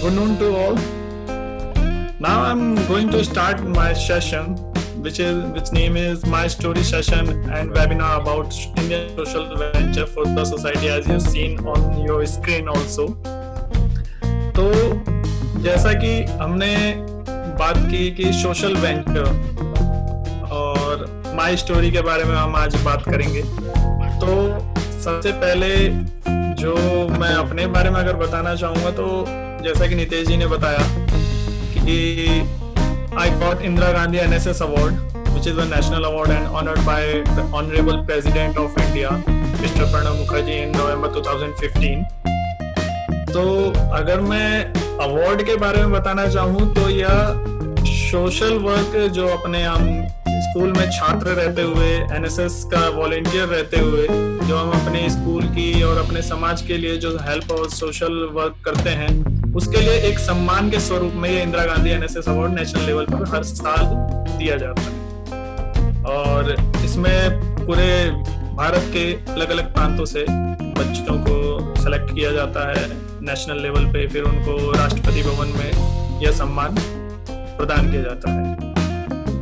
Good noon to all. Now I'm going to start my session, which name is My Story Session and webinar about Indian social venture for the society, as you've seen on your screen also. तो जैसा कि हमने बात की कि social venture और my story के बारे में हम आज बात करेंगे। तो सबसे पहले जो मैं अपने बारे में अगर बताना चाहूँगा तो जैसा कि नितेश जी ने बताया कि I got Indira Gandhi NSS Award, which is a national award and honored by the Honorable President of India, Mr. Pranab Mukherjee in November 2015. तो अगर मैं अवार्ड के बारे में बताना चाहूँ तो यह सोशल वर्क जो अपने हम स्कूल में छात्र रहते हुए, एनएसएस का वॉलेंटियर रहते हुए, जो हम अपने स्कूल की और अपने समाज के लिए जो हेल्प और सोशल वर्क करते हैं, उसके लिए एक सम्मान के स्वरूप में ये Indira Gandhi NSS award national level पर हर साल दिया जाता है। और इसमें पूरे भारत के अलग अलग प्रांतों से बच्चों को सेलेक्ट किया जाता है नेशनल लेवल पे, फिर उनको राष्ट्रपति भवन में यह सम्मान प्रदान किया जाता है।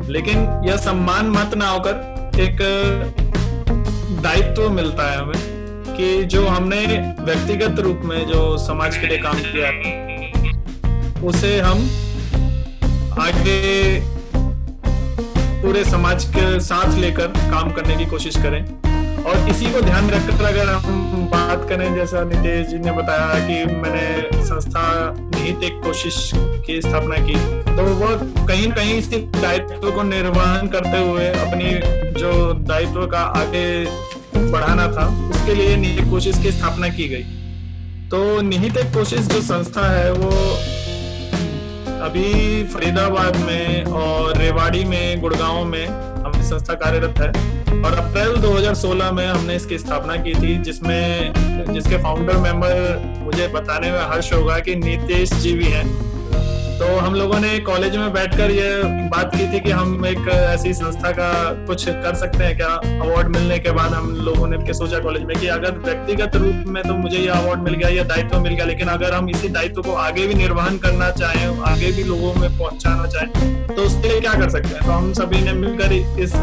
लेकिन यह सम्मान मत ना होकर एक दायित्व मिलता है हमें कि जो हमने व्यक्तिगत रूप में जो समाज के लिए काम किया है उसे हम आगे पूरे समाज के साथ लेकर काम करने की कोशिश करें। और इसी को ध्यान रखकर अगर हम बात करें, जैसा नितेश जी ने बताया कि मैंने संस्था निहित एक कोशिश की स्थापना की, तो वह कहीं न कहीं इस दायित्व को निर्वहन करते हुए अपनी जो दायित्व का आगे बढ़ाना था उसके लिए निहित कोशिश की स्थापना की गई। तो निहित एक कोशिश जो संस्था है वो अभी फरीदाबाद में और रेवाड़ी में, गुड़गांव में हमारी संस्था कार्यरत है। और अप्रैल 2016 में हमने इसकी स्थापना की थी, जिसके फाउंडर मेंबर मुझे बताने में हर्ष होगा कि नितेश जी भी हैं। तो हम लोगों ने कॉलेज में बैठकर ये बात की थी कि हम एक ऐसी संस्था का कुछ कर सकते हैं क्या। अवार्ड मिलने के बाद हम लोगों ने सोचा कॉलेज में कि अगर व्यक्तिगत रूप में तो मुझे यह अवार्ड मिल गया, यह दायित्व मिल गया, लेकिन अगर हम इसी दायित्व को आगे भी निर्वहन करना चाहें, आगे भी लोगों में पहुंचाना चाहें, तो उसके लिए क्या कर सकते हैं। तो हम सभी ने मिलकर इस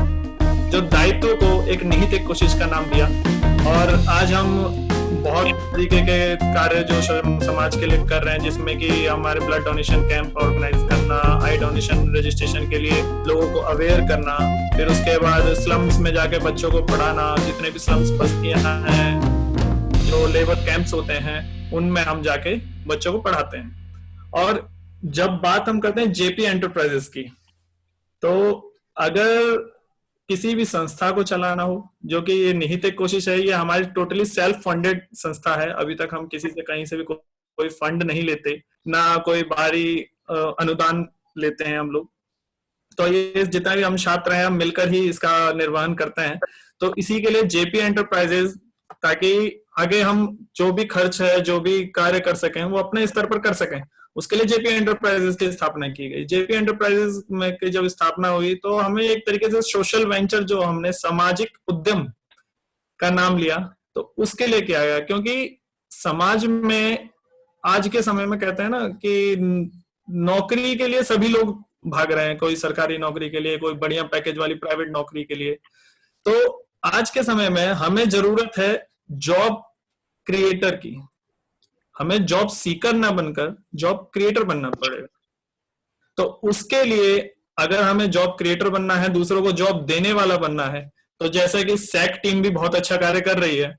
जो दायित्व को एक निहित एक कोशिश का नाम दिया। और आज हम बहुत तरीके के कार्य जो समाज के लिए कर रहे हैं, जिसमें कि हमारे ब्लड डोनेशन कैंप ऑर्गेनाइज करना, आई डोनेशन रजिस्ट्रेशन के लिए लोगों को अवेयर करना, फिर उसके बाद स्लम्स में जाके बच्चों को पढ़ाना। जितने भी स्लम्स बस्तियां हैं, जो लेबर कैंप्स होते हैं, उनमें हम जाके बच्चों को पढ़ाते हैं। और जब बात हम करते हैं जेपी एंटरप्राइजेस की, तो अगर किसी भी संस्था को चलाना हो, जो कि ये निहित एक कोशिश है, ये हमारी टोटली सेल्फ फंडेड संस्था है। अभी तक हम किसी से कहीं से भी कोई फंड नहीं लेते, ना कोई बाहरी अनुदान लेते हैं हम लोग। तो ये जितना भी हम छात्र हैं, हम मिलकर ही इसका निर्वहन करते हैं। तो इसी के लिए जेपी एंटरप्राइजेस, ताकि आगे हम जो भी खर्च है, जो भी कार्य कर सकें, वो अपने स्तर पर कर सकें, उसके लिए जेपी एंटरप्राइजेस की स्थापना की गई। जेपी एंटरप्राइजेस में की जब स्थापना हुई तो हमें एक तरीके से सोशल वेंचर, जो हमने सामाजिक उद्यम का नाम लिया, तो उसके लिए किया गया। क्योंकि समाज में आज के समय में कहते हैं ना कि नौकरी के लिए सभी लोग भाग रहे हैं, कोई सरकारी नौकरी के लिए, कोई बढ़िया पैकेज वाली प्राइवेट नौकरी के लिए। तो आज के समय में हमें जरूरत है जॉब क्रिएटर की। हमें जॉब सीकर ना बनकर जॉब क्रिएटर बनना पड़ेगा। तो उसके लिए अगर हमें जॉब क्रिएटर बनना है, दूसरों को जॉब देने वाला बनना है, तो जैसे कि सैक टीम भी बहुत अच्छा कार्य कर रही है।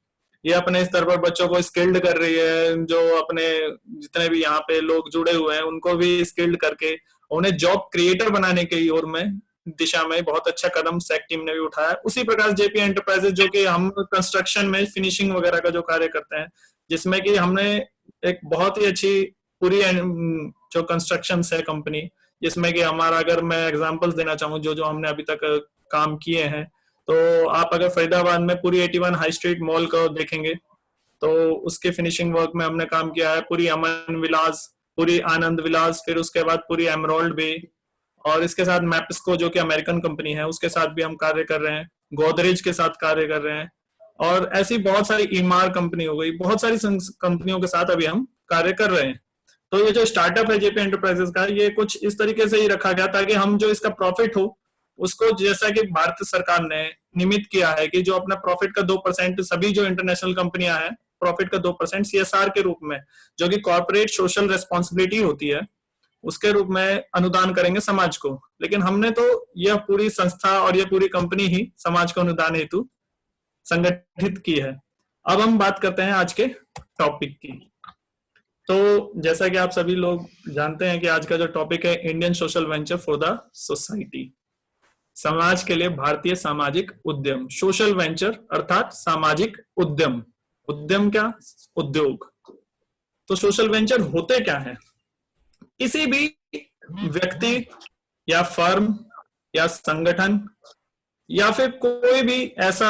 ये अपने स्तर पर बच्चों को स्किल्ड कर रही है। जो अपने जितने भी यहाँ पे लोग जुड़े हुए हैं, उनको भी स्किल्ड करके उन्हें जॉब क्रिएटर बनाने की ओर में दिशा में बहुत अच्छा कदम सैक टीम ने भी उठाया। उसी प्रकार जेपी एंटरप्राइजेस, जो कि हम कंस्ट्रक्शन में फिनिशिंग वगैरह का जो कार्य करते हैं, जिसमें कि हमने एक बहुत ही अच्छी पूरी जो कंस्ट्रक्शन है कंपनी, जिसमें कि हमारा, अगर मैं एग्जांपल्स देना चाहूँ जो जो हमने अभी तक काम किए हैं, तो आप अगर फरीदाबाद में पूरी 81 हाई स्ट्रीट मॉल को देखेंगे तो उसके फिनिशिंग वर्क में हमने काम किया है। पूरी अमन विलास, पूरी आनंद विलास, फिर उसके बाद पूरी एमरोल्ड बे, और इसके साथ मैप्सको जो कि अमेरिकन कंपनी है, उसके साथ भी हम कार्य कर रहे हैं। गोदरेज के साथ कार्य कर रहे हैं। और ऐसी बहुत सारी ईमार कंपनी हो गई, बहुत सारी कंपनियों के साथ अभी हम कार्य कर रहे हैं। तो ये जो स्टार्टअप है जेपी एंटरप्राइजेस का, ये कुछ इस तरीके से ही रखा गया ताकि हम जो इसका प्रॉफिट हो उसको, जैसा कि भारत सरकार ने नियमित किया है कि जो अपना प्रॉफिट का 2% सभी जो इंटरनेशनल कंपनियां हैं प्रॉफिट का 2% सीएसआर के रूप में, जो कि कॉर्पोरेट सोशल रेस्पॉन्सिबिलिटी होती है, उसके रूप में अनुदान करेंगे समाज को। लेकिन हमने तो यह पूरी संस्था और यह पूरी कंपनी ही समाज को अनुदान हेतु संगठित की है। अब हम बात करते हैं आज के टॉपिक की। तो जैसा कि आप सभी लोग जानते हैं कि आज का जो टॉपिक है Indian social venture for the society, समाज के लिए भारतीय सामाजिक उद्यम। सोशल वेंचर अर्थात सामाजिक उद्यम, उद्यम क्या, उद्योग। तो सोशल वेंचर होते क्या है? किसी भी व्यक्ति या फर्म या संगठन या फिर कोई भी ऐसा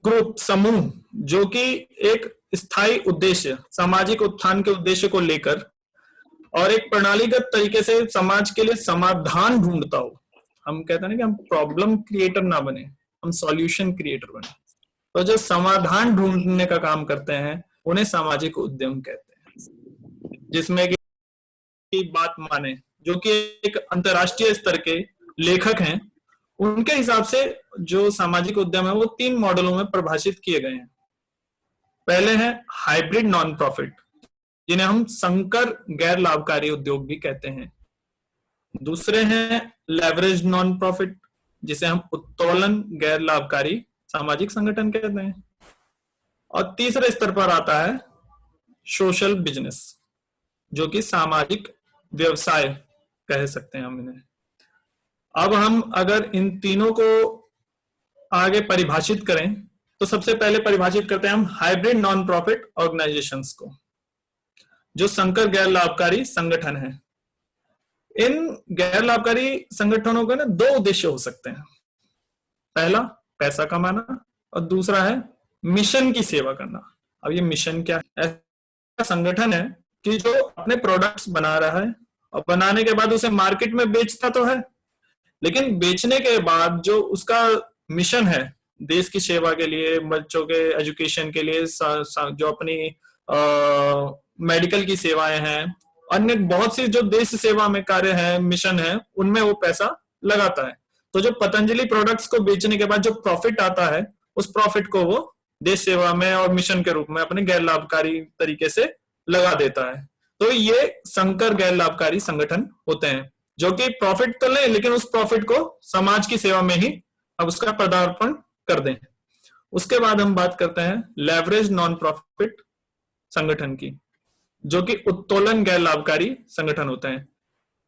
ग्रुप, समूह जो कि एक स्थायी उद्देश्य, सामाजिक उत्थान के उद्देश्य को लेकर और एक प्रणालीगत तरीके से समाज के लिए समाधान ढूंढता हो। हम कहते हैं ना कि हम प्रॉब्लम क्रिएटर ना बने, हम सॉल्यूशन क्रिएटर बने। तो जो समाधान ढूंढने का काम करते हैं उन्हें सामाजिक उद्यम कहते हैं, जिसमें की बात माने जो कि एक अंतरराष्ट्रीय स्तर के लेखक हैं, उनके हिसाब से जो सामाजिक उद्यम है वो 3 मॉडलों में परिभाषित किए गए हैं। पहले है हाइब्रिड नॉन प्रॉफिट, जिन्हें हम संकर गैर लाभकारी उद्योग भी कहते हैं। दूसरे हैं लेवरेज नॉन प्रॉफिट, जिसे हम उत्तोलन गैर लाभकारी सामाजिक संगठन कहते हैं। और तीसरे स्तर पर आता है सोशल बिजनेस, जो कि सामाजिक व्यवसाय कह सकते हैं हम इन्हें। अब हम अगर इन तीनों को आगे परिभाषित करें तो सबसे पहले परिभाषित करते हैं हम हाइब्रिड नॉन प्रॉफिट ऑर्गेनाइजेशंस को, जो संकर गैर लाभकारी संगठन है। इन गैर लाभकारी संगठनों के ना 2 उद्देश्य हो सकते हैं। पहला पैसा कमाना और दूसरा है मिशन की सेवा करना। अब ये मिशन क्या है? ऐसा संगठन है कि जो अपने प्रोडक्ट्स बना रहा है और बनाने के बाद उसे मार्केट में बेचता तो है, लेकिन बेचने के बाद जो उसका मिशन है देश की सेवा के लिए, बच्चों के एजुकेशन के लिए, जो अपनी मेडिकल की सेवाएं हैं, अन्य बहुत सी जो देश सेवा में कार्य है, मिशन है, उनमें वो पैसा लगाता है। तो जो पतंजलि प्रोडक्ट्स को बेचने के बाद जो प्रॉफिट आता है, उस प्रॉफिट को वो देश सेवा में और मिशन के रूप में अपने गैर लाभकारी तरीके से लगा देता है। तो ये संकर गैर लाभकारी संगठन होते हैं जो कि प्रॉफिट तो ले, लेकिन उस प्रॉफिट को समाज की सेवा में ही अब उसका पदार्पण कर दें। उसके बाद हम बात करते हैं लेवरेज नॉन प्रॉफिट संगठन की, जो कि उत्तोलन गैर लाभकारी संगठन होते हैं।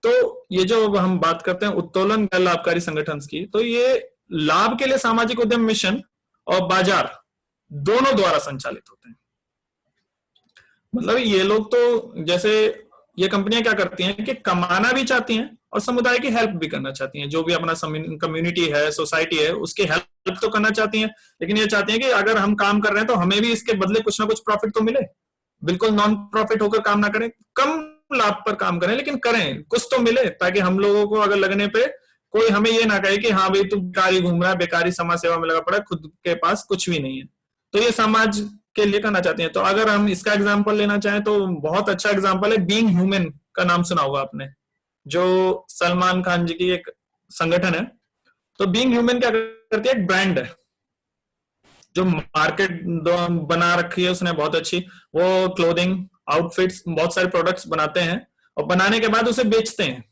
तो ये जो हम बात करते हैं उत्तोलन गैर लाभकारी संगठन की, तो ये लाभ के लिए सामाजिक उद्यम मिशन और बाजार दोनों द्वारा संचालित होते हैं। मतलब ये लोग तो, जैसे ये कंपनियां क्या करती हैं कि कमाना भी चाहती हैं और समुदाय की हेल्प भी करना चाहती हैं। जो भी अपना कम्युनिटी है, सोसाइटी है, उसकी हेल्प तो करना चाहती हैं, लेकिन ये चाहती हैं कि अगर हम काम कर रहे हैं तो हमें भी इसके बदले कुछ ना कुछ प्रॉफिट तो मिले। बिल्कुल नॉन प्रॉफिट होकर काम ना करें, कम लाभ पर काम करें, लेकिन करें, कुछ तो मिले, ताकि हम लोगों को अगर लगने पे कोई हमें ये ना कहे कि हाँ भाई तू बेकारी घूम रहा है, बेकारी समाज सेवा में लगा पड़ा है, खुद के पास कुछ भी नहीं है। तो ये समाज के लिए करना चाहती हैं। तो अगर हम इसका एग्जाम्पल लेना चाहें तो बहुत अच्छा एग्जाम्पल है बीइंग ह्यूमन का, नाम सुना होगा आपने, जो सलमान खान जी की एक संगठन है। तो बीइंग ह्यूमन क्या करती है, एक ब्रांड है जो मार्केट बना रखी है उसने बहुत अच्छी। वो क्लोथिंग, आउटफिट्स, बहुत सारे प्रोडक्ट्स बनाते हैं और बनाने के बाद उसे बेचते हैं,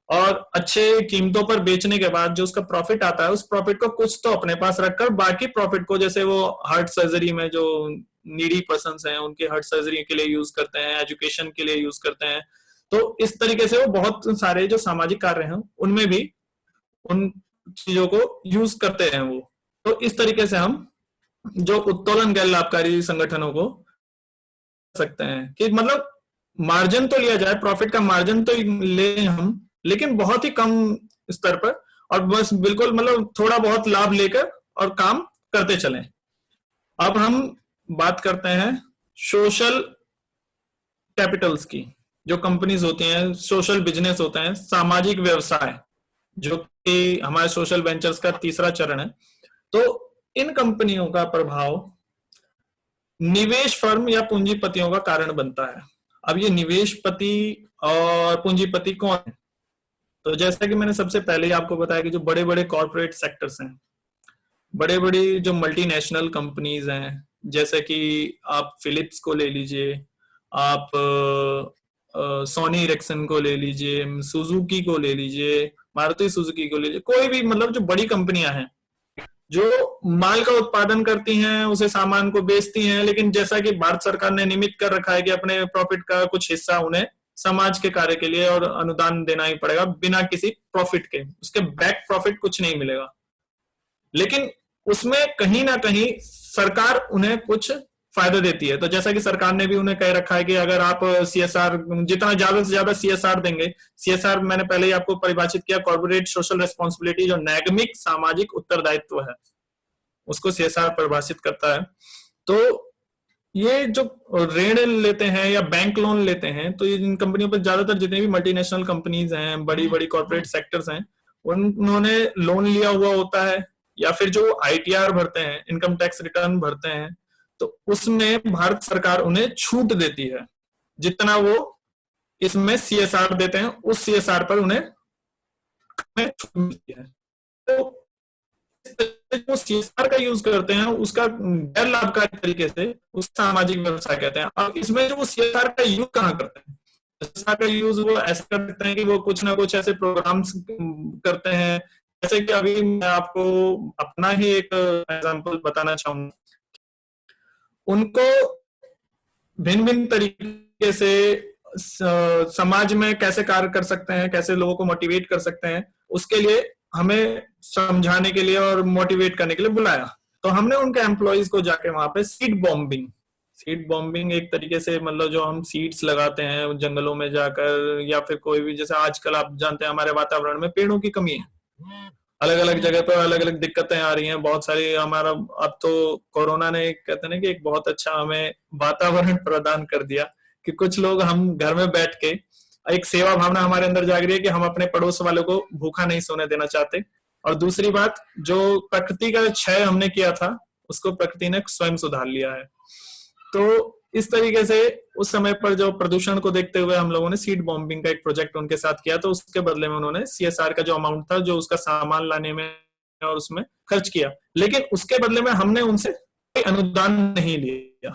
और अच्छे कीमतों पर बेचने के बाद जो उसका प्रॉफिट आता है, उस प्रॉफिट को कुछ तो अपने पास रखकर बाकी प्रॉफिट को, जैसे वो हार्ट सर्जरी में जो नीडी पर्सन्स हैं उनके हार्ट सर्जरी के लिए यूज करते हैं, एजुकेशन के लिए यूज करते हैं। तो इस तरीके से वो बहुत सारे जो सामाजिक कार्य हैं उनमें भी उन चीजों को यूज करते हैं वो। तो इस तरीके से हम जो उत्तोलन गैर लाभकारी संगठनों को सकते हैं कि मतलब मार्जिन तो लिया जाए, प्रॉफिट का मार्जिन तो ले हम, लेकिन बहुत ही कम स्तर पर, और बस बिल्कुल मतलब थोड़ा बहुत लाभ लेकर और काम करते चलें। अब हम बात करते हैं सोशल कैपिटल्स की, जो कंपनीज होती हैं, सोशल बिजनेस होते हैं, सामाजिक व्यवसाय, जो कि हमारे सोशल वेंचर्स का तीसरा चरण है। तो इन कंपनियों का प्रभाव निवेश फर्म या पूंजीपतियों का कारण बनता है। अब ये निवेशपति और पूंजीपति कौन है? तो जैसा कि मैंने सबसे पहले ही आपको बताया कि जो बड़े बड़े कॉर्पोरेट सेक्टर्स हैं, बड़े बड़ी जो मल्टीनेशनल कंपनीज हैं, जैसे कि आप फिलिप्स को ले लीजिए, आप सोनी इरिक्सन को ले लीजिए, सुजुकी को ले लीजिए, मारुति सुजुकी को ले लीजिए, कोई भी मतलब जो बड़ी कंपनियां हैं जो माल का उत्पादन करती हैं, उसे सामान को बेचती हैं, लेकिन जैसा कि भारत सरकार ने नियमित कर रखा है कि अपने प्रॉफिट का कुछ हिस्सा उन्हें समाज के कार्य के लिए और अनुदान देना ही पड़ेगा, बिना किसी प्रॉफिट के, उसके बैक प्रॉफिट कुछ नहीं मिलेगा। लेकिन उसमें कहीं ना कहीं सरकार उन्हें कुछ फायदा देती है। तो जैसा कि सरकार ने भी उन्हें कह रखा है कि अगर आप सीएसआर, जितना ज्यादा से ज्यादा सीएसआर देंगे, सीएसआर मैंने पहले ही आपको परिभाषित किया, कॉर्पोरेट सोशल रिस्पॉन्सिबिलिटी, जो नैगमिक सामाजिक उत्तरदायित्व है, उसको सीएसआर परिभाषित करता है। तो ये जो ऋण लेते हैं या बैंक लोन लेते हैं, तो इन कंपनियों पर ज्यादातर जितनी भी मल्टीनेशनल कंपनीज हैं, बड़ी बड़ी कॉर्पोरेट सेक्टर्स हैं, उन्होंने लोन लिया हुआ होता है, या फिर जो आईटीआर भरते हैं, इनकम टैक्स रिटर्न भरते हैं, तो उसमें भारत सरकार उन्हें छूट देती है, जितना वो इसमें सीएसआर देते हैं उस सीएसआर पर उन्हें छूट मिलती है। तो जो सीएसआर का यूज करते हैं उसका गैर लाभकारी तरीके से उस सामाजिक व्यवसाय कहते हैं। अब इसमें जो वो सीएसआर का यूज कहाँ करते हैं? सीएसआर का यूज वो ऐसे कर सकते हैं कि वो कुछ ना कुछ ऐसे प्रोग्राम्स करते हैं, जैसे कि अभी मैं आपको अपना ही एक एग्जांपल बताना चाहूंगा। उनको भिन्न भिन्न तरीके से समाज में कैसे कार्य कर सकते हैं, कैसे लोगों को मोटिवेट कर सकते हैं, उसके लिए हमें समझाने के लिए और मोटिवेट करने के लिए बुलाया। तो हमने उनके एम्प्लॉइज को जाके वहां पे सीड बॉम्बिंग एक तरीके से, मतलब जो हम सीड्स लगाते हैं जंगलों में जाकर, या फिर कोई भी, जैसे आजकल आप जानते हैं हमारे वातावरण में पेड़ों की कमी है, अलग अलग जगह पर अलग अलग दिक्कतें आ रही हैं बहुत सारी। हमारा अब तो कोरोना ने, कहते हैं ना कि एक बहुत अच्छा हमें वातावरण प्रदान कर दिया कि कुछ लोग हम घर में बैठ के, एक सेवा भावना हमारे अंदर जाग रही है कि हम अपने पड़ोस वालों को भूखा नहीं सोने देना चाहते। और दूसरी बात, जो प्रकृति का क्षय हमने किया था उसको प्रकृति ने स्वयं सुधार लिया है। तो इस तरीके से उस समय पर जो प्रदूषण को देखते हुए हम लोगों ने सीड बॉम्बिंग का एक प्रोजेक्ट उनके साथ किया। तो उसके बदले में उन्होंने सीएसआर का जो अमाउंट था, जो उसका सामान लाने में और उसमें खर्च किया, लेकिन उसके बदले में हमने उनसे कोई अनुदान नहीं लिया।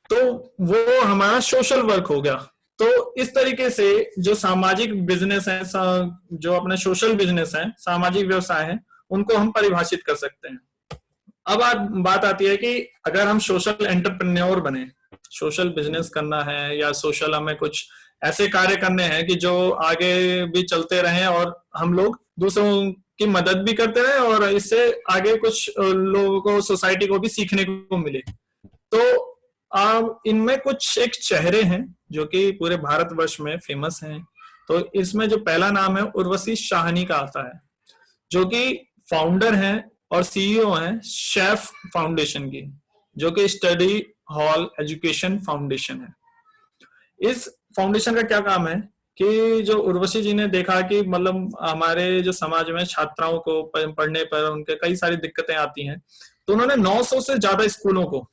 तो वो हमारा सोशल वर्क हो गया। तो इस तरीके से जो सामाजिक बिजनेस है, जो अपने सोशल बिजनेस है, सामाजिक व्यवसाय है, उनको हम परिभाषित कर सकते हैं। अब बात आती है कि अगर हम सोशल एंटरप्रेन्योर बने, सोशल बिजनेस करना है या सोशल हमें कुछ ऐसे कार्य करने हैं कि जो आगे भी चलते रहें और हम लोग दूसरों की मदद भी करते रहें और इससे आगे कुछ लोगों को, सोसाइटी को भी सीखने को मिले। तो इनमें कुछ एक चेहरे हैं जो कि पूरे भारतवर्ष में फेमस हैं। तो इसमें जो पहला नाम है उर्वशी शाहनी का आता है, जो कि फाउंडर हैं और सीईओ हैं शेफ फाउंडेशन की, जो कि स्टडी हॉल एजुकेशन फाउंडेशन है। इस फाउंडेशन का क्या काम है कि जो उर्वशी जी ने देखा कि मतलब हमारे जो समाज में छात्राओं को पढ़ने पर उनके कई सारी दिक्कतें आती हैं, तो उन्होंने 900 से ज्यादा स्कूलों को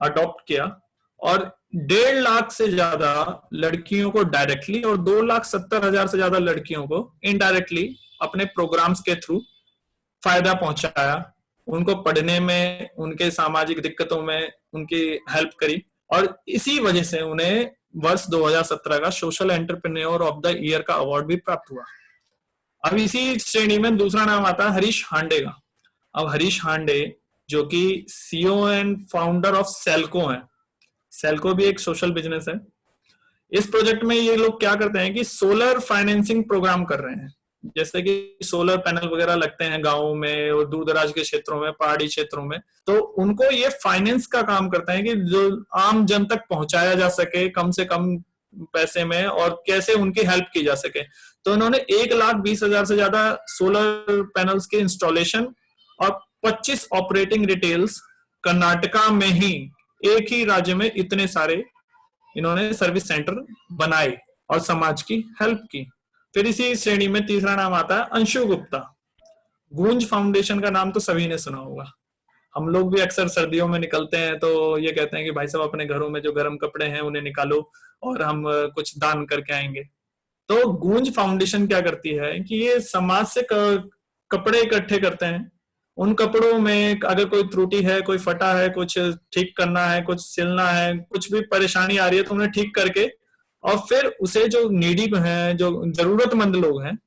अडॉप्ट किया और 1.5 लाख से ज्यादा लड़कियों को डायरेक्टली और 2,70,000 से ज्यादा लड़कियों को इनडायरेक्टली अपने प्रोग्राम्स के थ्रू फायदा पहुंचाया। उनको पढ़ने में, उनके सामाजिक दिक्कतों में उनकी हेल्प करी और इसी वजह से उन्हें वर्ष 2017 का social entrepreneur of the year का अवार्ड भी प्राप्त हुआ। अब इसी श्रेणी में दूसरा नाम आता है हरीश हांडे का। अब हरीश हांडे जो कि CEO and founder of SELCO है। सेल्को भी एक सोशल बिजनेस है। इस प्रोजेक्ट में ये लोग क्या करते हैं कि सोलर फाइनेंसिंग प्रोग्राम कर रहे हैं। जैसे कि सोलर पैनल वगैरह लगते हैं गाँव में और दूर दराज के क्षेत्रों में, पहाड़ी क्षेत्रों में, तो उनको ये फाइनेंस का काम करते हैं कि जो आम जन तक पहुंचाया जा सके कम से कम पैसे में और कैसे उनकी हेल्प की जा सके। तो उन्होंने 1,20,000 से ज्यादा सोलर पैनल्स के इंस्टॉलेशन और 25 ऑपरेटिंग रिटेल्स कर्नाटका में ही, एक ही राज्य में इतने सारे इन्होंने सर्विस सेंटर बनाए और समाज की हेल्प की। फिर इसी श्रेणी में तीसरा नाम आता है अंशु गुप्ता। गूंज फाउंडेशन का नाम तो सभी ने सुना होगा। हम लोग भी अक्सर सर्दियों में निकलते हैं तो ये कहते हैं कि भाई साहब अपने घरों में जो गर्म कपड़े हैं उन्हें निकालो और हम कुछ दान करके आएंगे। तो गूंज फाउंडेशन क्या करती है कि ये समाज से कपड़े इकट्ठे करते हैं। उन कपड़ों में अगर कोई त्रुटि है, कोई फटा है, कुछ ठीक करना है, कुछ सिलना है, कुछ भी परेशानी आ रही है तो उन्हें ठीक करके और फिर उसे जो नीडी हैं, जो जरूरतमंद लोग हैं,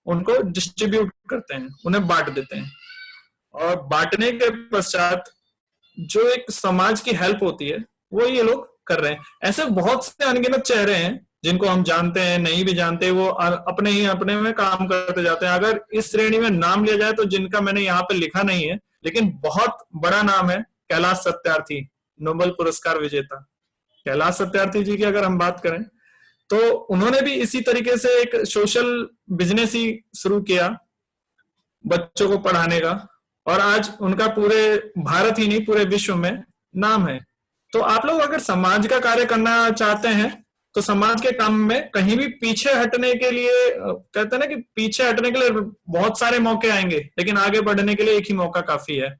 उनको डिस्ट्रीब्यूट करते हैं, उन्हें बांट देते हैं। और बांटने के पश्चात जो एक समाज की हेल्प होती है वो ये लोग कर रहे हैं। ऐसे बहुत से अनगिनत चेहरे हैं जिनको हम जानते हैं, नहीं भी जानते, वो अपने ही अपने में काम करते जाते हैं। अगर इस श्रेणी में नाम लिया जाए तो जिनका मैंने यहाँ पे लिखा नहीं है, लेकिन बहुत बड़ा नाम है कैलाश सत्यार्थी, नोबेल पुरस्कार विजेता। कैलाश सत्यार्थी जी की अगर हम बात करें तो उन्होंने भी इसी तरीके से एक सोशल बिजनेस ही शुरू किया बच्चों को पढ़ाने का, और आज उनका पूरे भारत ही नहीं पूरे विश्व में नाम है। तो आप लोग अगर समाज का कार्य करना चाहते हैं तो समाज के काम में कहीं भी पीछे हटने के लिए, कहते हैं ना कि पीछे हटने के लिए बहुत सारे मौके आएंगे, लेकिन आगे बढ़ने के लिए एक ही मौका काफी है।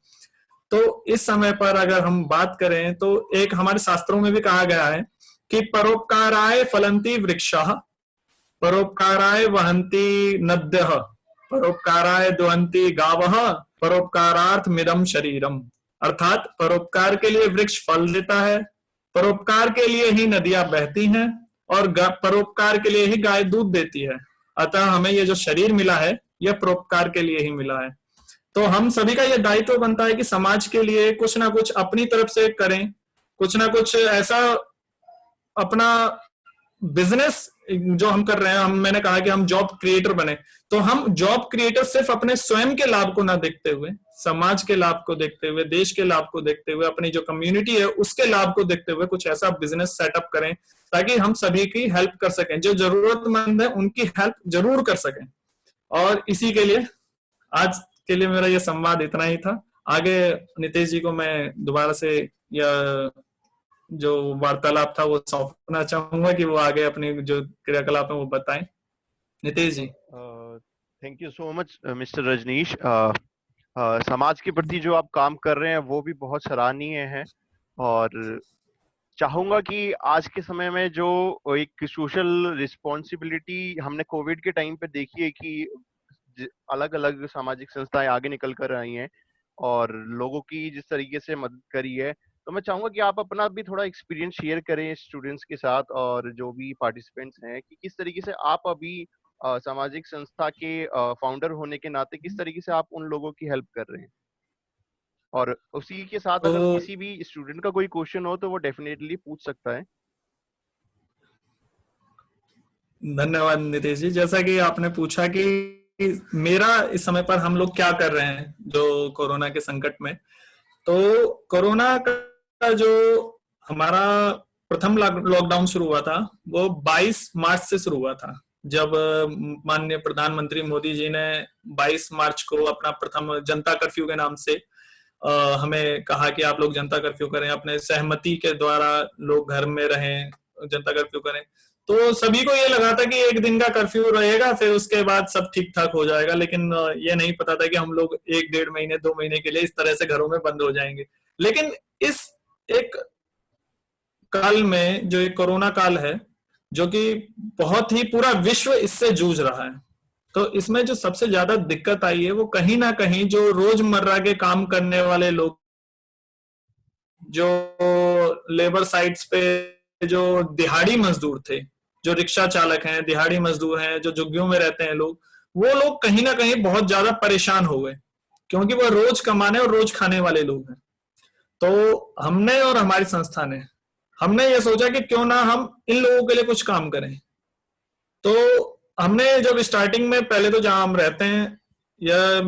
तो इस समय पर अगर हम बात करें तो एक हमारे शास्त्रों में भी कहा गया है कि परोपकाराय फलंती वृक्षः, परोपकाराय वहंती नद्यः, परोपकाराय दुहंती गावः, परोपकारार्थ मिदम शरीरम। अर्थात परोपकार के लिए वृक्ष फल देता है, परोपकार के लिए ही नदियां बहती हैं, और परोपकार के लिए ही गाय दूध देती है। अतः हमें ये जो शरीर मिला है यह परोपकार के लिए ही मिला है। तो हम सभी का यह दायित्व बनता है कि समाज के लिए कुछ ना कुछ अपनी तरफ से करें, कुछ ना कुछ ऐसा अपना बिजनेस जो हम कर रहे हैं। मैंने कहा कि हम जॉब क्रिएटर बने, तो हम जॉब क्रिएटर सिर्फ अपने स्वयं के लाभ को ना देखते हुए, समाज के लाभ को देखते हुए, देश के लाभ को देखते हुए, अपनी जो कम्युनिटी है उसके लाभ को देखते हुए कुछ ऐसा बिजनेस सेटअप करें ताकि हम सभी की हेल्प कर सकें, जो जरूरतमंद है उनकी हेल्प जरूर कर सकें। और इसी के लिए आज के लिए मेरा ये संवाद इतना ही था। आगे नितेश जी को मैं दोबारा से यह जो वार्तालाप था वो सौंपना चाहूंगा कि वो आगे अपनी जो क्रियाकलाप है वो बताएं। Nitesh ji. Thank you so much mister Rajneesh. समाज के प्रति जो आप काम कर रहे हैं वो भी बहुत सराहनीय है, और चाहूंगा कि आज के समय में जो एक सोशल रिस्पॉन्सिबिलिटी हमने कोविड के टाइम पे देखी है कि अलग अलग सामाजिक संस्थाएं आगे निकल कर आई हैं और लोगों की जिस तरीके से मदद करी है, तो मैं चाहूंगा कि आप अपना भी थोड़ा एक्सपीरियंस शेयर करें स्टूडेंट्स के साथ और जो भी पार्टिसिपेंट्स हैं कि किस तरीके से आप अभी सामाजिक संस्था के फाउंडर होने के नाते किस तरीके से आप उन लोगों की हेल्प कर रहे हैं। और उसी के साथ अगर किसी भी स्टूडेंट का कोई क्वेश्चन हो तो वो डेफिनेटली पूछ सकता है। धन्यवाद नितेश जी। जैसा कि आपने पूछा कि मेरा इस समय पर हम लोग क्या कर रहे हैं जो कोरोना के संकट में, तो कोरोना का जो हमारा प्रथम लॉकडाउन शुरू हुआ था वो 22 मार्च से शुरू हुआ था, जब माननीय प्रधानमंत्री मोदी जी ने 22 मार्च को अपना प्रथम जनता कर्फ्यू के नाम से हमें कहा कि आप लोग जनता कर्फ्यू करें, अपने सहमति के द्वारा लोग घर में रहें, जनता कर्फ्यू करें। तो सभी को ये लगा था कि एक दिन का कर्फ्यू रहेगा, फिर उसके बाद सब ठीक ठाक हो जाएगा, लेकिन ये नहीं पता था कि हम लोग 1-1.5 महीने 2 महीने के लिए इस तरह से घरों में बंद हो जाएंगे। लेकिन इस एक काल में जो एक कोरोना काल है, जो कि बहुत ही पूरा विश्व इससे जूझ रहा है, तो इसमें जो सबसे ज्यादा दिक्कत आई है वो कहीं ना कहीं जो रोजमर्रा के काम करने वाले लोग, जो लेबर साइट्स पे जो दिहाड़ी मजदूर थे, जो रिक्शा चालक हैं, दिहाड़ी मजदूर हैं, जो झुग्गियों में रहते हैं लोग, वो लोग कहीं ना कहीं बहुत ज्यादा परेशान हो गए, क्योंकि वो रोज कमाने और रोज खाने वाले लोग हैं। तो हमने और हमारी संस्था ने हमने ये सोचा कि क्यों ना हम इन लोगों के लिए कुछ काम करें। तो हमने जब स्टार्टिंग में पहले तो जहां हम रहते हैं यह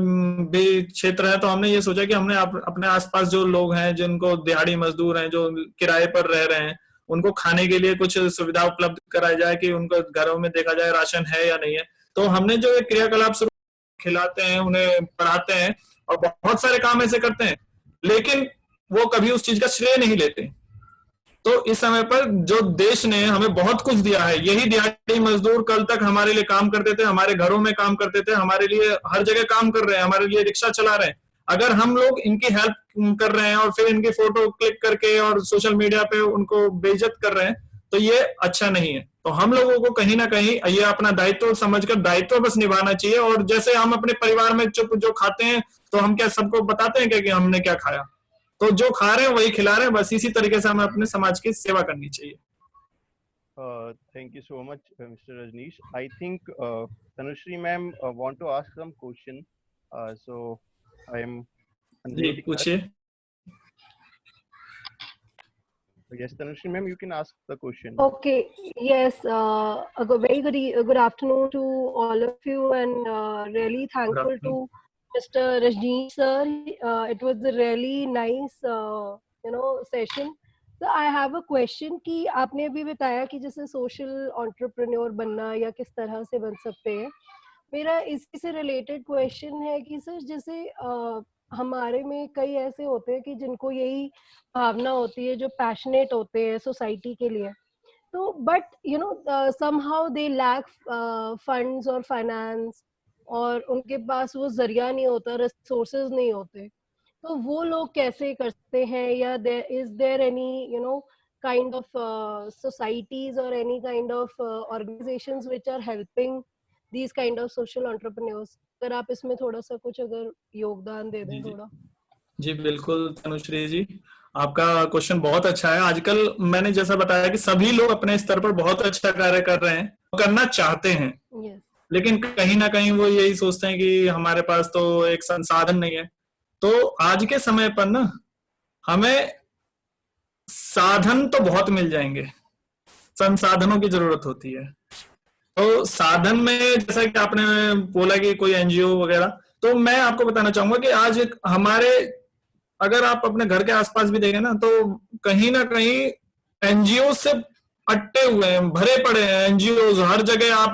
भी क्षेत्र है, तो हमने ये सोचा कि हमने अपने आसपास जो लोग हैं, जिनको दिहाड़ी मजदूर हैं, जो किराए पर रह रहे हैं, उनको खाने के लिए कुछ सुविधा उपलब्ध कराई जाए कि उनको घरों में देखा जाए राशन है या नहीं है। तो हमने जो एक क्रियाकलाप शुरू, खिलाते हैं, उन्हें पढ़ाते हैं और बहुत सारे काम ऐसे करते हैं, लेकिन वो कभी उस चीज का श्रेय नहीं लेते। तो इस समय पर जो देश ने हमें बहुत कुछ दिया है, यही दिहाड़ी मजदूर कल तक हमारे लिए काम करते थे, हमारे घरों में काम करते थे, हमारे लिए हर जगह काम कर रहे हैं, हमारे लिए रिक्शा चला रहे हैं। अगर हम लोग इनकी हेल्प कर रहे हैं और फिर इनकी फोटो क्लिक करके और सोशल मीडिया पे उनको बेइज्जत कर रहे हैं, तो ये अच्छा नहीं है। तो हम लोगों को कहीं ना कहीं ये अपना दायित्व समझकर दायित्व बस निभाना चाहिए। और जैसे हम अपने परिवार में चुप जो खाते हैं, तो हम क्या सबको बताते हैं क्या कि हमने क्या खाया? तो जो खा रहे हैं वही खिला रहे हैं। बस इसी तरीके से हमें अपने समाज की सेवा करनी चाहिए। Thank you so much, Mr. Rajneesh. I think Tanushree ma'am want to ask some question. So I am ji unmuting her. पूछिए। Yes, Tanushree ma'am, you can ask the question. Okay, yes, a very good afternoon to all of you, and really thankful to afternoon. Mr. Rajneesh sir. It was a really nice, session. So I have a question कि आपने अभी बताया कि जैसे social entrepreneur बनना या किस तरह से बन सकते हैं। मेरा इसी से रिलेटेड क्वेश्चन है कि सर जैसे हमारे में कई ऐसे होते हैं कि जिनको यही भावना होती है, जो पैशनेट होते हैं सोसाइटी के लिए, तो but somehow they lack funds और फाइनेंस, और उनके पास वो जरिया नहीं होता, रिसोर्सेज नहीं होते, तो वो लोग कैसे करते हैं? या is there any kind of societies or any kind of organizations which are helping these kind of social entrepreneurs? अगर आप इसमें थोड़ा सा कुछ अगर योगदान दे दें थोड़ा। जी बिल्कुल तनुश्री जी, आपका क्वेश्चन बहुत अच्छा है। आजकल मैंने जैसा बताया कि सभी लोग अपने स्तर पर बहुत अच्छा कार्य कर रहे हैं, करना चाहते हैं, yes. लेकिन कहीं ना कहीं वो यही सोचते हैं कि हमारे पास तो एक संसाधन नहीं है। तो आज के समय पर ना हमें साधन तो बहुत मिल जाएंगे, संसाधनों की जरूरत होती है। तो साधन में जैसा कि आपने बोला कि कोई एनजीओ वगैरह, तो मैं आपको बताना चाहूंगा कि आज हमारे, अगर आप अपने घर के आसपास भी देखें ना, तो कहीं ना कहीं एनजीओ से अट्टे हुए हैं, भरे पड़े हैं एनजीओ। हर जगह आप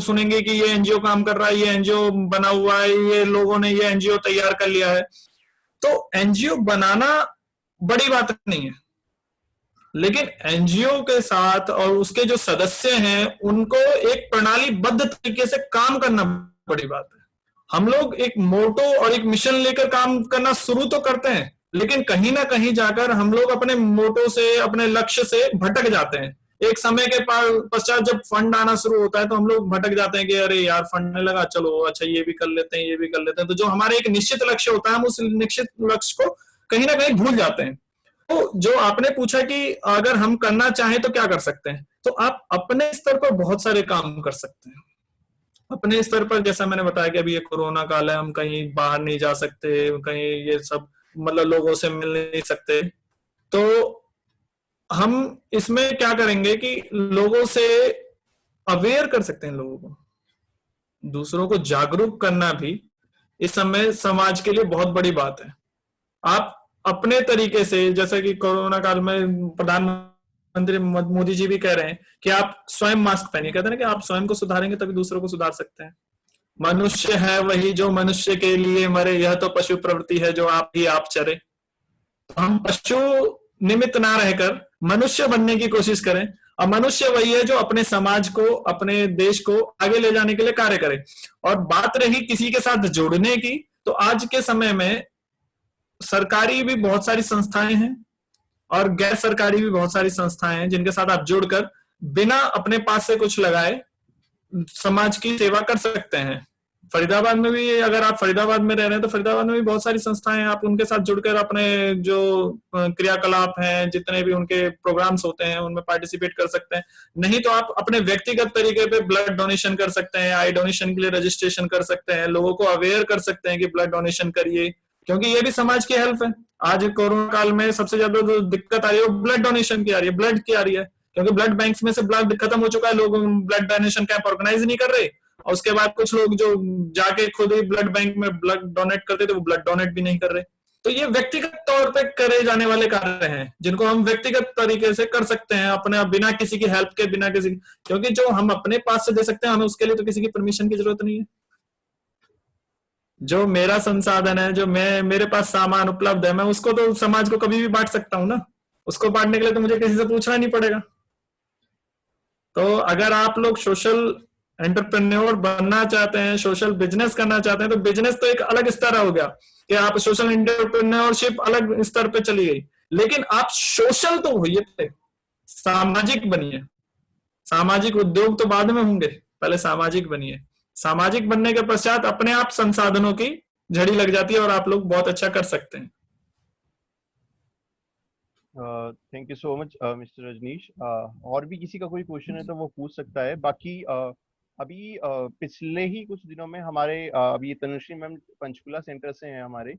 सुनेंगे कि ये एनजीओ काम कर रहा है, ये एनजीओ बना हुआ है, ये लोगों ने ये एनजीओ तैयार कर लिया है। तो एनजीओ बनाना बड़ी बात नहीं है, लेकिन एनजीओ के साथ और उसके जो सदस्य हैं उनको एक प्रणालीबद्ध तरीके से काम करना बड़ी बात है। हम लोग एक मोटो और एक मिशन लेकर काम करना शुरू तो करते हैं, लेकिन कहीं ना कहीं जाकर हम लोग अपने मोटो से, अपने लक्ष्य से भटक जाते हैं। एक समय के पश्चात जब फंड आना शुरू होता है तो हम लोग भटक जाते हैं कि अरे यार फंड नहीं लगा, चलो अच्छा ये भी कर लेते हैं, ये भी कर लेते हैं। तो जो हमारे एक निश्चित लक्ष्य होता है, हम उस निश्चित लक्ष्य को कहीं ना कहीं भूल जाते हैं। तो जो आपने पूछा कि अगर हम करना चाहें तो क्या कर सकते हैं, तो आप अपने स्तर पर बहुत सारे काम कर सकते हैं। अपने स्तर पर जैसा मैंने बताया कि अभी ये कोरोना काल है, हम कहीं बाहर नहीं जा सकते, कहीं ये सब मतलब लोगों से मिल नहीं सकते, तो हम इसमें क्या करेंगे कि लोगों से अवेयर कर सकते हैं, लोगों को, दूसरों को जागरूक करना भी इस समय समाज के लिए बहुत बड़ी बात है। आप अपने तरीके से, जैसा कि कोरोना काल में प्रधानमंत्री मोदी जी भी कह रहे हैं कि आप स्वयं मास्क पहनिए, कहते हैं कि आप स्वयं को सुधारेंगे तभी दूसरों को सुधार सकते हैं। मनुष्य है वही जो मनुष्य के लिए मरे, यह तो पशु प्रवृत्ति है जो आप ही आप चरे। तो हम पशु निमित्त ना रहकर मनुष्य बनने की कोशिश करें, और मनुष्य वही है जो अपने समाज को, अपने देश को आगे ले जाने के लिए कार्य करे। और बात रही किसी के साथ जुड़ने की, तो आज के समय में सरकारी भी बहुत सारी संस्थाएं हैं और गैर सरकारी भी बहुत सारी संस्थाएं हैं जिनके साथ आप जुड़कर बिना अपने पास से कुछ लगाए समाज की सेवा कर सकते हैं। फरीदाबाद में भी, अगर आप फरीदाबाद में रह रहे हैं तो फरीदाबाद में भी बहुत सारी संस्थाएं हैं, आप उनके साथ जुड़कर अपने जो क्रियाकलाप हैं, जितने भी उनके प्रोग्राम्स होते हैं उनमें पार्टिसिपेट कर सकते हैं। नहीं तो आप अपने व्यक्तिगत तरीके पे ब्लड डोनेशन कर सकते हैं, आई डोनेशन के लिए रजिस्ट्रेशन कर सकते हैं, लोगों को अवेयर कर सकते हैं कि ब्लड डोनेशन करिए, क्योंकि ये भी समाज की हेल्प है। आज कोरोना काल में सबसे ज्यादा जो दिक्कत आ रही है वो ब्लड डोनेशन की आ रही है, ब्लड की आ रही है, क्योंकि ब्लड बैंक्स में से ब्लड खत्म हो चुका है, लोग ब्लड डोनेशन कैंप ऑर्गेनाइज नहीं कर रहे, और उसके बाद कुछ लोग जो जाके खुद ही ब्लड बैंक में ब्लड डोनेट करते थे वो ब्लड डोनेट भी नहीं कर रहे। तो ये व्यक्तिगत तौर पे करे जाने वाले कार्य हैं जिनको हम व्यक्तिगत तरीके से कर सकते हैं, अपने बिना किसी की हेल्प के, बिना किसी, क्योंकि जो हम अपने पास से दे सकते हैं हमें उसके लिए तो किसी की परमिशन की जरूरत नहीं है। जो मेरा संसाधन है, जो मेरे पास सामान उपलब्ध है, मैं उसको तो समाज को कभी भी बांट सकता हूं ना, उसको बांटने के लिए तो मुझे किसी से पूछना नहीं पड़ेगा। तो अगर आप लोग सोशल एंटरप्रेन्योर बनना चाहते हैं, सोशल बिजनेस करना चाहते हैं, तो बिजनेस तो एक अलग स्तर हो गया कि आप सोशल एंटरप्रेन्योरशिप अलग स्तर पे चली गई, लेकिन आप सोशल तो होइए, सामाजिक बनिए। सामाजिक उद्योग तो बाद में होंगे, पहले सामाजिक बनिए। सामाजिक बनने के पश्चात अपने आप संसाधनों की झड़ी लग जाती है और आप लोग बहुत अच्छा कर सकते हैं। Thank you so much mister Rajneesh. और भी किसी का कोई क्वेश्चन है तो वो पूछ सकता है। बाकी अभी पिछले ही कुछ दिनों में हमारे अभी तनुश्री मैम पंचकुला सेंटर से हैं हमारे,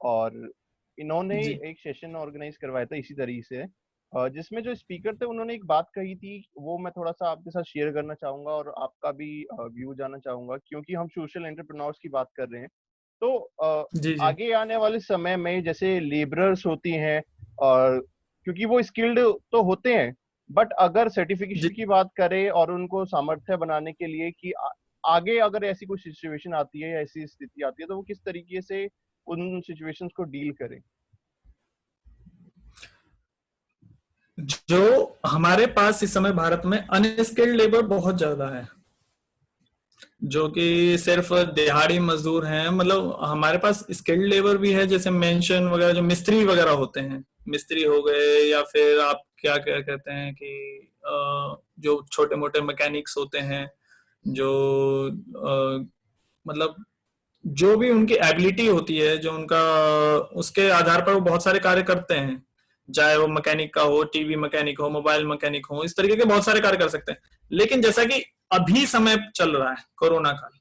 और इन्होंने जी एक सेशन ऑर्गेनाइज करवाया था इसी तरीके से, जिसमें जो स्पीकर थे उन्होंने एक बात कही थी, वो मैं थोड़ा सा आपके साथ शेयर करना चाहूंगा और आपका भी व्यू जानना चाहूंगा, क्योंकि हम सोशल एंटरप्रेन्योर्स की बात कर रहे हैं। तो जी जी आगे आने वाले समय में जैसे लेबरर्स होती हैं, और क्योंकि वो स्किल्ड तो होते हैं, बट अगर जी। सर्टिफिकेशन की बात करें और उनको सामर्थ्य बनाने के लिए कि आगे अगर ऐसी कोई सिचुएशन आती है या ऐसी स्थिति आती है तो वो किस तरीके से उन सिचुएशंस को डील करें। जो हमारे पास इस समय भारत में अनस्किल्ड लेबर बहुत ज्यादा है, जो कि सिर्फ दिहाड़ी मजदूर हैं। मतलब हमारे पास स्किल्ड लेबर भी है, जैसे मेंशन वगैरह, जो मिस्त्री वगैरह होते हैं, मिस्त्री हो गए, या फिर आप क्या क्या कहते हैं कि जो छोटे मोटे मैकेनिक्स होते हैं, जो मतलब जो भी उनकी एबिलिटी होती है, जो उनका उसके आधार पर वो बहुत सारे कार्य करते हैं, चाहे वो मैकेनिक का हो, टीवी मैकेनिक हो, मोबाइल मैकेनिक हो, इस तरीके के बहुत सारे कार्य कर सकते हैं। लेकिन जैसा कि अभी समय चल रहा है कोरोना काल,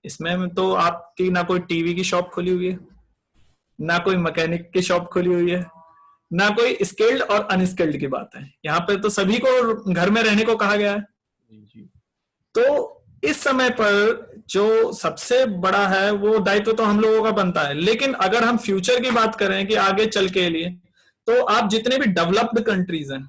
इसमें तो आपकी ना कोई टीवी की शॉप खुली हुई है, ना कोई मैकेनिक की शॉप खुली हुई है, ना कोई स्किल्ड और अनस्किल्ड की बात है। यहाँ पे तो सभी को घर में रहने को कहा गया है। जी। तो इस समय पर जो सबसे बड़ा है वो दायित्व तो हम लोगों का बनता है। लेकिन अगर हम फ्यूचर की बात करें कि आगे चल के लिए, तो आप जितने भी डेवलप्ड कंट्रीज हैं,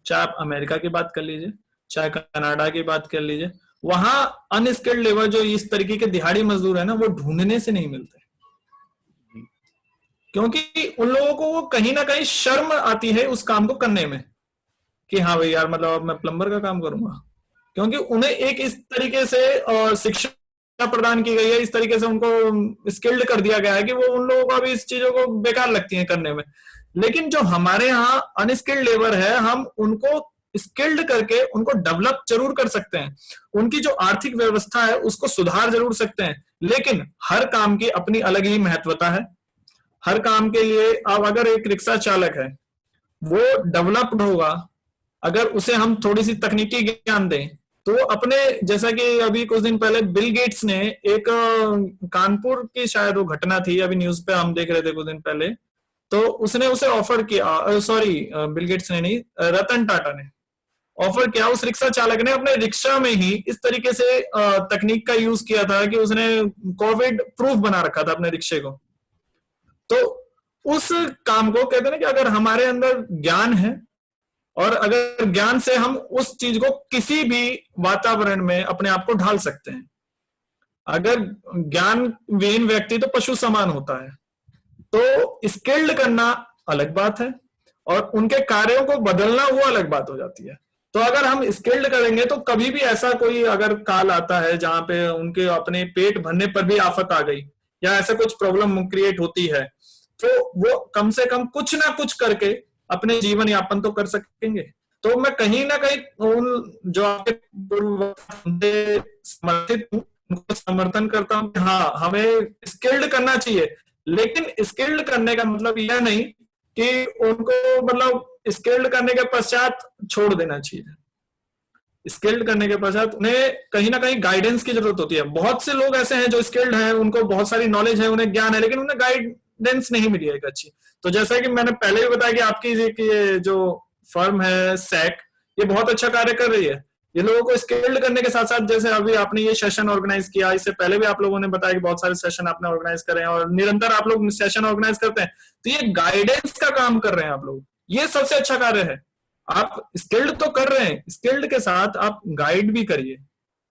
चाहे आप अमेरिका की बात कर लीजिए, चाहे कनाडा की बात कर लीजिए, वहां अनस्किल्ड लेबर जो इस तरीके के दिहाड़ी मजदूर है ना, वो ढूंढने से नहीं मिलते, क्योंकि उन लोगों को वो कहीं ना कहीं शर्म आती है उस काम को करने में, कि हाँ भाई यार, मतलब अब मैं प्लम्बर का काम करूंगा, क्योंकि उन्हें एक इस तरीके से शिक्षा प्रदान की गई है, इस तरीके से उनको स्किल्ड कर दिया गया है कि वो उन लोगों को अभी इस चीजों को बेकार लगती है करने में। लेकिन जो हमारे यहाँ अनस्किल्ड लेबर है, हम उनको स्किल्ड करके उनको डेवलप जरूर कर सकते हैं, उनकी जो आर्थिक व्यवस्था है उसको सुधार जरूर सकते हैं। लेकिन हर काम की अपनी अलग ही महत्वता है। हर काम के लिए अब अगर एक रिक्शा चालक है, वो डेवलप्ड होगा, अगर उसे हम थोड़ी सी तकनीकी ज्ञान दें, तो अपने, जैसा कि अभी कुछ दिन पहले बिल गेट्स ने एक कानपुर की शायद वो घटना थी, अभी न्यूज पे हम देख रहे थे कुछ दिन पहले, तो उसने उसे ऑफर किया, सॉरी बिल गेट्स ने नहीं, रतन टाटा ने ऑफर किया, उस रिक्शा चालक ने अपने रिक्शा में ही इस तरीके से तकनीक का यूज किया था कि उसने कोविड प्रूफ बना रखा था अपने रिक्शे को। तो उस काम को कहते हैं ना कि अगर हमारे अंदर ज्ञान है और अगर ज्ञान से हम उस चीज को किसी भी वातावरण में अपने आप को ढाल सकते हैं। अगर ज्ञान विहीन व्यक्ति तो पशु समान होता है। तो स्किल्ड करना अलग बात है और उनके कार्यों को बदलना वो अलग बात हो जाती है। तो अगर हम स्किल्ड करेंगे तो कभी भी ऐसा कोई अगर काल आता है जहां पे उनके अपने पेट भरने पर भी आफत आ गई या ऐसा कुछ प्रॉब्लम क्रिएट होती है, तो वो कम से कम कुछ ना कुछ करके अपने जीवन यापन तो कर सकेंगे। तो मैं कहीं ना कहीं उन जो आपके समर्थित हूँ, उनको समर्थन करता हूँ कि हाँ, हमें स्किल्ड करना चाहिए। लेकिन स्किल्ड करने का मतलब यह नहीं कि उनको मतलब स्किल्ड करने के पश्चात छोड़ देना चाहिए। स्किल्ड करने के पश्चात उन्हें कहीं ना कहीं गाइडेंस की जरूरत होती है। बहुत से लोग ऐसे हैं जो स्किल्ड हैं, उनको बहुत सारी नॉलेज है, उन्हें ज्ञान है, लेकिन उन्हें गाइडेंस नहीं मिली है एक अच्छी। तो जैसा कि मैंने पहले भी बताया कि आपकी ये जो फर्म है सैक, ये बहुत अच्छा कार्य कर रही है। ये लोगों को स्किल्ड करने के साथ साथ, जैसे अभी आपने ये सेशन ऑर्गेनाइज किया, इससे पहले भी आप लोगों ने बताया कि बहुत सारे सेशन आपने ऑर्गेनाइज करे हैं और निरंतर आप लोग सेशन ऑर्गेनाइज करते हैं। तो ये गाइडेंस का काम कर रहे हैं आप लोग, ये सबसे अच्छा कार्य है। आप स्किल्ड तो कर रहे हैं, स्किल्ड के साथ आप गाइड भी करिए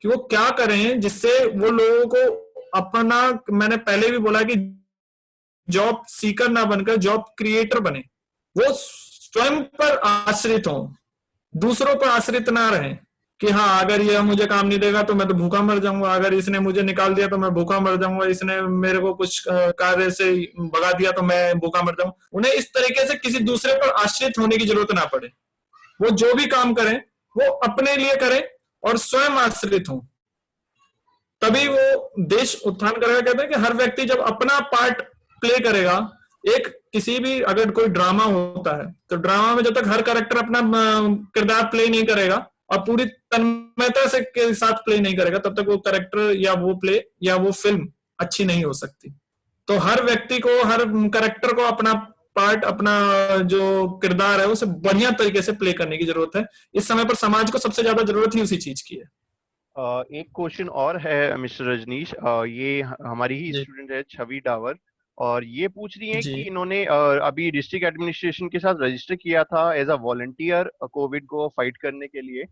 कि वो क्या करें जिससे वो लोगों को अपना, मैंने पहले भी बोला कि जॉब सीकर ना बनकर जॉब क्रिएटर बने। वो स्वयं पर आश्रित हो, दूसरों पर आश्रित ना रहें कि हाँ अगर ये मुझे काम नहीं देगा तो मैं तो भूखा मर जाऊंगा, अगर इसने मुझे निकाल दिया तो मैं भूखा मर जाऊंगा, इसने मेरे को कुछ कार्य से भगा दिया तो मैं भूखा मर जाऊंगा। उन्हें इस तरीके से किसी दूसरे पर आश्रित होने की जरूरत ना पड़े। वो जो भी काम करें वो अपने लिए करें और स्वयं आश्रित हो, तभी वो देश उत्थान करेगा। कहते हैं कि हर व्यक्ति जब अपना पार्ट प्ले करेगा, एक किसी भी अगर कोई ड्रामा होता है तो ड्रामा में जब तक हर कैरेक्टर अपना किरदार प्ले नहीं करेगा और पूरी तन्मयता से के साथ प्ले नहीं करेगा, तब तक वो कैरेक्टर या वो प्ले या वो फिल्म अच्छी नहीं हो सकती। तो हर व्यक्ति को, हर कैरेक्टर को अपना पार्ट, अपना जो किरदार है उसे बढ़िया तरीके से प्ले करने की जरूरत है। इस समय पर समाज को सबसे ज्यादा जरूरत ही उसी चीज की है। एक क्वेश्चन और है मिस्टर रजनीश, ये हमारी ही स्टूडेंट है छवि डावर, और ये पूछ रही है कि इन्होंने अभी डिस्ट्रिक्ट एडमिनिस्ट्रेशन के साथ रजिस्टर किया था एज अ वॉलंटियर कोविड को फाइट करने के लिए,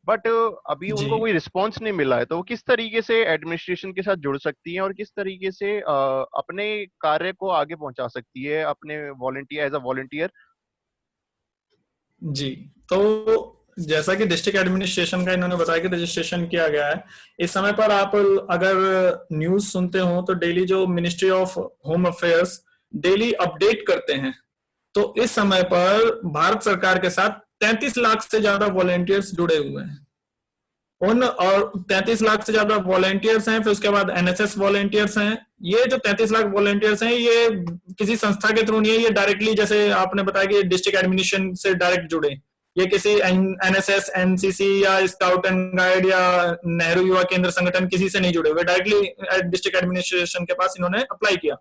बट अभी उनको कोई रिस्पांस नहीं मिला है। तो वो किस तरीके से एडमिनिस्ट्रेशन के साथ जुड़ सकती हैं और किस तरीके से अपने कार्य को आगे पहुंचा सकती है अपने वॉलंटियर, एज अ वॉलंटियर? जी, तो जैसा कि डिस्ट्रिक्ट एडमिनिस्ट्रेशन का इन्होंने बताया कि रजिस्ट्रेशन किया गया है। इस समय पर आप अगर न्यूज सुनते हो तो डेली जो ministry of home affairs daily update करते हैं, तो इस समय पर भारत सरकार के साथ 33 लाख से ज्यादा वॉलंटियर्स जुड़े हुए हैं। उन और 33 लाख से ज्यादा वॉलंटियर्स हैं, फिर उसके बाद एनएसएस वॉलंटियर्स हैं। ये जो 33 लाख वॉलंटियर्स हैं ये किसी संस्था के थ्रू नहीं है, ये डायरेक्टली, जैसे आपने बताया कि डिस्ट्रिक्ट एडमिनिस्ट्रेशन से डायरेक्ट जुड़े, ये किसी एनएसएस, एनसीसी या स्काउट एंड गाइड या नेहरू युवा केंद्र संगठन किसी से नहीं जुड़े हुए, डायरेक्टली डिस्ट्रिक्ट एडमिनिस्ट्रेशन के पास इन्होंने अप्लाई किया।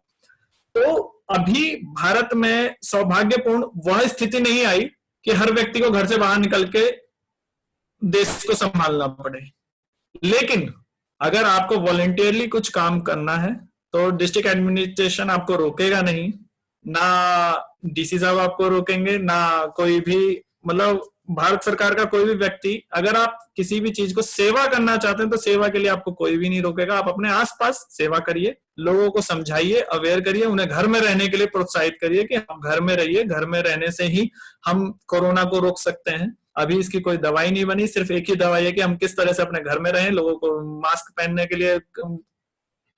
तो अभी भारत में सौभाग्यपूर्ण वह स्थिति नहीं आई कि हर व्यक्ति को घर से बाहर निकल के देश को संभालना पड़े, लेकिन अगर आपको वॉलंटियरली कुछ काम करना है तो डिस्ट्रिक्ट एडमिनिस्ट्रेशन आपको रोकेगा नहीं, ना डीसी साहब आपको रोकेंगे, ना कोई भी, मतलब भारत सरकार का कोई भी व्यक्ति। अगर आप किसी भी चीज को सेवा करना चाहते हैं तो सेवा के लिए आपको कोई भी नहीं रोकेगा। आप अपने आसपास सेवा करिए, लोगों को समझाइए, अवेयर करिए, उन्हें घर में रहने के लिए प्रोत्साहित करिए कि आप घर में रहिए, घर में रहने से ही हम कोरोना को रोक सकते हैं। अभी इसकी कोई दवाई नहीं बनी, सिर्फ एक ही दवाई है कि हम किस तरह से अपने घर में रहें। लोगों को मास्क पहनने के लिए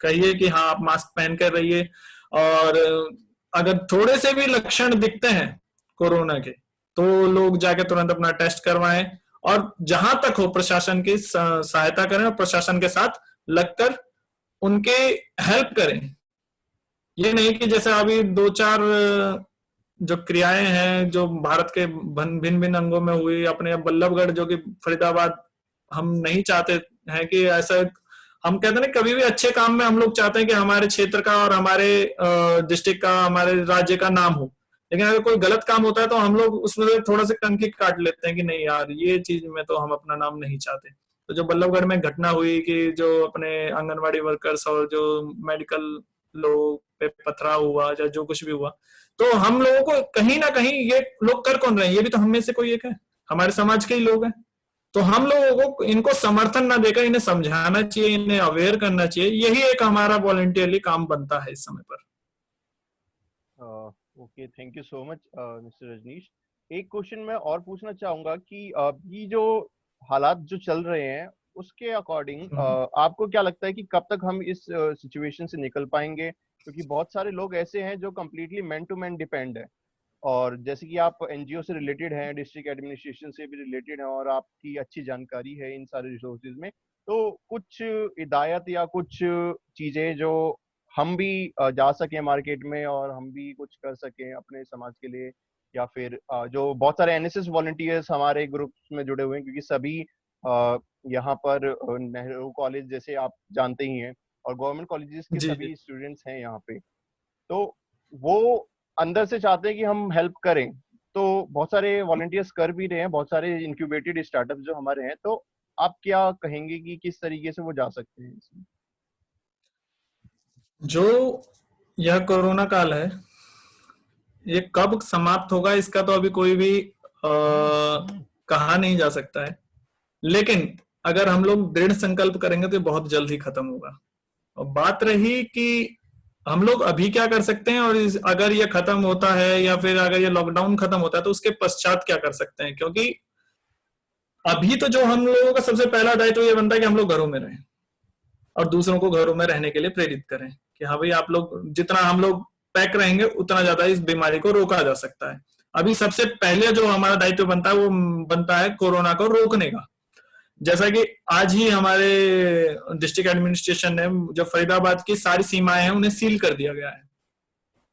कहिए कि हाँ आप मास्क पहन कर रहिए, और अगर थोड़े से भी लक्षण दिखते हैं कोरोना के तो लोग जाके तुरंत अपना टेस्ट करवाएं, और जहां तक हो प्रशासन की सहायता करें और प्रशासन के साथ लगकर उनके हेल्प करें। ये नहीं कि जैसे अभी 2-4 जो क्रियाएं हैं जो भारत के भिन्न भिन्न अंगों में हुई, अपने बल्लभगढ़ जो कि फरीदाबाद, हम नहीं चाहते हैं कि ऐसा, हम कहते हैं कभी भी अच्छे काम में हम लोग चाहते हैं कि हमारे क्षेत्र का और हमारे डिस्ट्रिक्ट का, हमारे राज्य का नाम हो, लेकिन अगर कोई गलत काम होता है तो हम लोग उसमें थोड़ा सा कनखी काट लेते हैं कि नहीं यार ये चीज में तो हम अपना नाम नहीं चाहते। तो जो बल्लभगढ़ में घटना हुई कि जो अपने आंगनवाड़ी वर्कर्स और जो मेडिकल लोग पे पथराव हुआ या जो कुछ भी हुआ, तो हम लोगों को कहीं ना कहीं, ये लोग कर कौन रहे हैं, ये भी तो हम में से कोई एक है, हमारे समाज के ही लोग हैं। तो हम लोगों को इनको समर्थन ना देकर इन्हें समझाना चाहिए, इन्हें अवेयर करना चाहिए। यही एक हमारा वॉलंटियरली काम बनता है इस समय पर। Okay, thank you so much mister Rajneesh. एक क्वेश्चन मैं और पूछना चाहूंगा कि ये जो हालात जो चल रहे हैं उसके अकॉर्डिंग आपको क्या लगता है कि कब तक हम इस सिचुएशन से निकल पाएंगे? क्योंकि बहुत सारे लोग ऐसे हैं जो completely man to man depend है, और जैसे कि आप एनजीओ से रिलेटेड हैं, डिस्ट्रिक्ट एडमिनिस्ट्रेशन से भी रिलेटेड हैं, और आपकी अच्छी जानकारी है इन सारे रिसोर्सेज में, तो कुछ हिदायत या कुछ चीजें जो हम भी जा सकें मार्केट में और हम भी कुछ कर सकें अपने समाज के लिए, या फिर जो बहुत सारे एनएसएस वॉलंटियर्स हमारे ग्रुप में जुड़े हुए हैं, क्योंकि सभी यहाँ पर नेहरू कॉलेज जैसे आप जानते ही हैं और गवर्नमेंट कॉलेजेस के सभी स्टूडेंट्स हैं यहाँ पे, तो वो अंदर से चाहते हैं कि हम हेल्प करें। तो बहुत सारे वॉलंटियर्स कर भी रहे हैं, बहुत सारे इंक्यूबेटेड स्टार्टअप जो हमारे हैं, तो आप क्या कहेंगे कि किस तरीके से वो जा सकते हैं इसमें? जो यह कोरोना काल है ये कब समाप्त होगा इसका तो अभी कोई भी कहा नहीं जा सकता है, लेकिन अगर हम लोग दृढ़ संकल्प करेंगे तो बहुत जल्द ही खत्म होगा। और बात रही कि हम लोग अभी क्या कर सकते हैं और अगर ये खत्म होता है या फिर अगर ये लॉकडाउन खत्म होता है तो उसके पश्चात क्या कर सकते हैं, क्योंकि अभी तो जो हम लोगों का सबसे पहला दायित्व ये बनता है कि हम लोग घरों में रहें और दूसरों को घरों में रहने के लिए प्रेरित करें कि हाँ भाई, आप लोग जितना हम लोग पैक रहेंगे उतना ज्यादा इस बीमारी को रोका जा सकता है। अभी सबसे पहले जो हमारा दायित्व बनता है वो बनता है कोरोना को रोकने का। जैसा कि आज ही हमारे डिस्ट्रिक्ट एडमिनिस्ट्रेशन ने जो फरीदाबाद की सारी सीमाएं हैं उन्हें सील कर दिया गया है।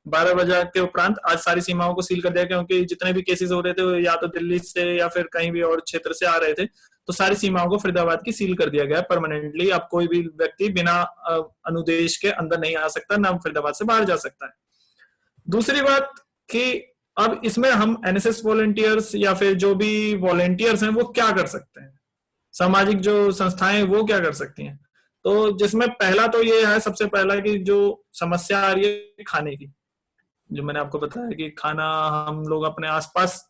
12 बजे के उपरांत आज सारी सीमाओं को सील कर दिया, क्योंकि जितने भी केसेस हो रहे थे या तो दिल्ली से या फिर कहीं भी और क्षेत्र से आ रहे थे, तो सारी सीमाओं को फरीदाबाद की सील कर दिया गया है परमानेंटली। अब कोई भी व्यक्ति बिना अनुदेश के अंदर नहीं आ सकता, ना फरीदाबाद से बाहर जा सकता है। दूसरी बात कि अब इसमें हम एनएसएस वॉलंटियर्स या फिर जो भी वॉलंटियर्स हैं वो क्या कर सकते हैं, सामाजिक जो संस्थाएं वो क्या कर सकती हैं। तो जिसमें पहला तो ये है, सबसे पहला कि जो समस्या आ रही है खाने की, जो मैंने आपको बताया कि खाना हम लोग अपने आसपास,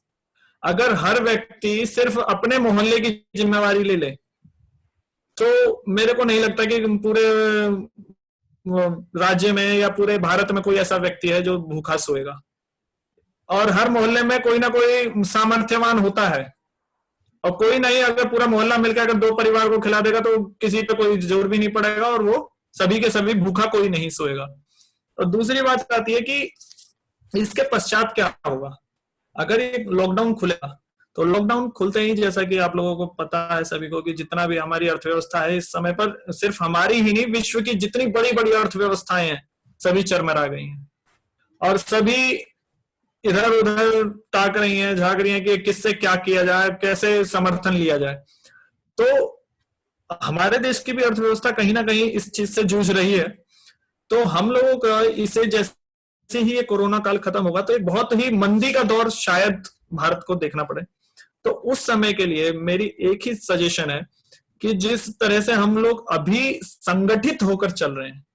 अगर हर व्यक्ति सिर्फ अपने मोहल्ले की जिम्मेवारी ले ले तो मेरे को नहीं लगता कि पूरे राज्य में या पूरे भारत में कोई ऐसा व्यक्ति है जो भूखा सोएगा। और हर मोहल्ले में कोई ना कोई सामर्थ्यवान होता है, और कोई नहीं, अगर पूरा मोहल्ला मिलकर अगर 2 परिवार को खिला देगा तो किसी पे कोई जोर भी नहीं पड़ेगा और वो सभी के सभी भूखा कोई नहीं सोएगा। और दूसरी बात आती है कि इसके पश्चात क्या होगा। अगर ये लॉकडाउन खुलेगा तो लॉकडाउन खुलते ही, जैसा कि आप लोगों को पता है सभी को, कि जितना भी हमारी अर्थव्यवस्था है इस समय पर, सिर्फ हमारी ही नहीं विश्व की जितनी बड़ी बड़ी अर्थव्यवस्थाएं हैं सभी चरमरा गई हैं और सभी इधर उधर ताक रही हैं, झांक रही हैं कि किससे क्या किया जाए, कैसे समर्थन लिया जाए। तो हमारे देश की भी अर्थव्यवस्था कहीं ना कहीं इस चीज से जूझ रही है। तो हम लोगों का इसे जैसे ही ये कोरोना काल खत्म होगा तो एक बहुत ही मंदी का दौर शायद भारत को देखना पड़े। तो उस समय के लिए मेरी एक ही सजेशन है कि जिस तरह से हम लोग अभी संगठित होकर चल रहे हैं,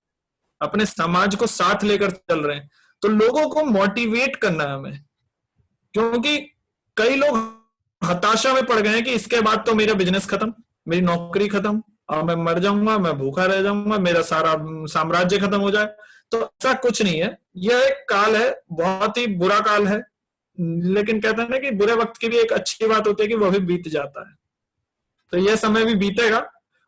अपने समाज को साथ लेकर चल रहे हैं, तो लोगों को मोटिवेट करना है हमें, क्योंकि कई लोग हताशा में पड़ गए हैं कि इसके बाद तो मेरा बिजनेस खत्म, मेरी नौकरी खत्म और मैं मर जाऊंगा, मैं भूखा रह जाऊंगा, मेरा सारा साम्राज्य खत्म हो जाए। तो ऐसा कुछ नहीं है। यह एक काल है, बहुत ही बुरा काल है, लेकिन कहते हैं ना कि बुरे वक्त की भी एक अच्छी बात होती है कि वह भी बीत जाता है। तो यह समय भी बीतेगा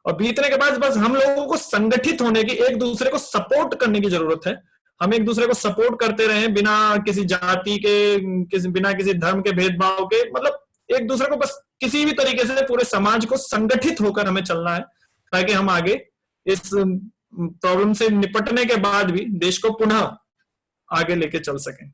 और बीतने के बाद बस हम लोगों को संगठित होने की, एक दूसरे को सपोर्ट करने की जरूरत है। हम एक दूसरे को सपोर्ट करते रहें बिना किसी जाति के, बिना किसी धर्म के भेदभाव के, मतलब एक दूसरे को बस किसी भी तरीके से पूरे समाज को संगठित होकर हमें चलना है, ताकि हम आगे इस प्रॉब्लम से निपटने के बाद भी देश को पुनः आगे लेके चल सकें।